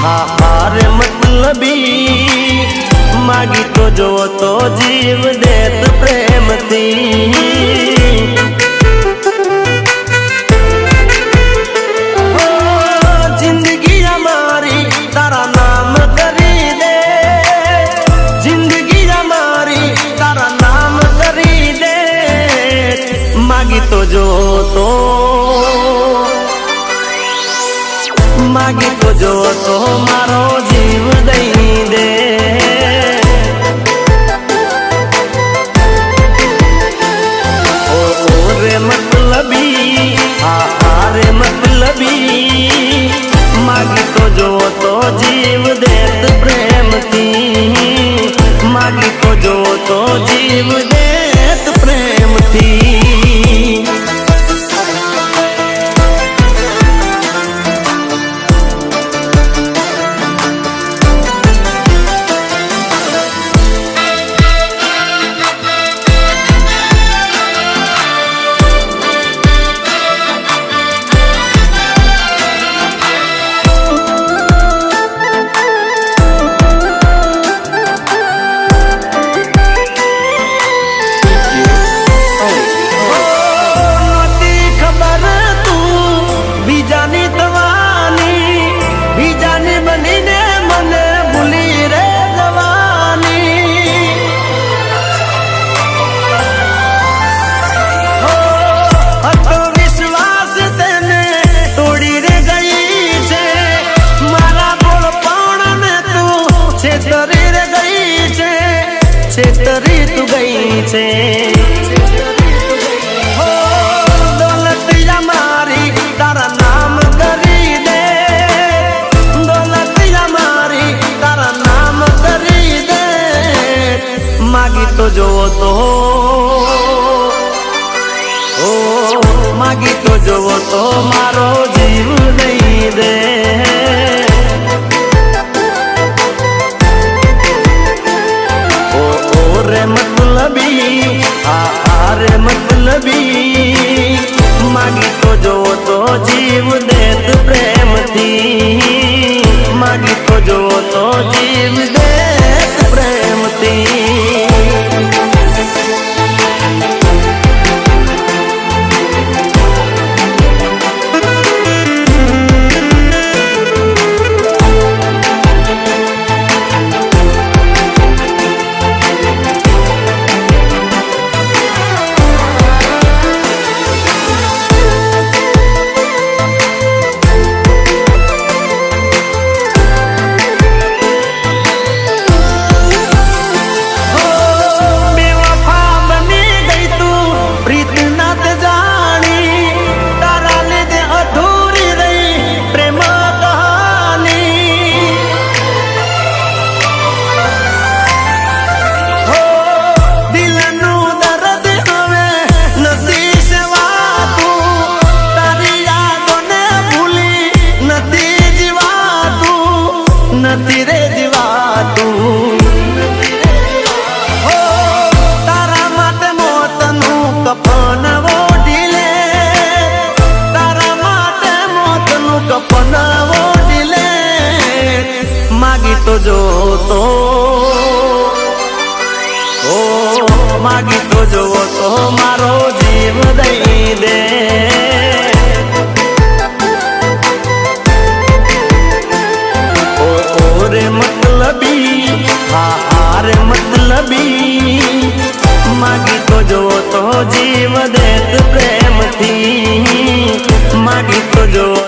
हारे मतलबी मागी तो जो तो जीव देत प्रेम थी जिंदगी हमारी तारा नाम करी दे जिंदगी हमारी तारा नाम करी दे मागी तो जो तो मागी तो जो तो मारो जीव दई दे ओ रे मतलबी हारे मतलबी मागी तो जो तो जीव देत प्रेम थी मागी तो जो तो जीव देत प्रेम थी छेतरी तू गई छे हो दौलत हमारी तारा नाम करी दे दौलत हमारी तारा नाम करी दे मागी तो जो तो ओ मागी तो जो तो मारो जीव नहीं दे रे मतलबी हारे मतलबी मागी तो जो तो जीव देत प्रेम थी मागी तो जो तो जीव देत प्रेम थी तेरे जीवा तू हो तारा माटे मोतनु कफन ओढ़ीले तारा माटे मोतनु कफन ओढ़ीले मागी तो जो तो ओ मागी तो जो तो मारो जीव दई दे रे मतलबी हारे मतलबी मागी तो जो तो जीव देत प्रेम थी मागी तो जो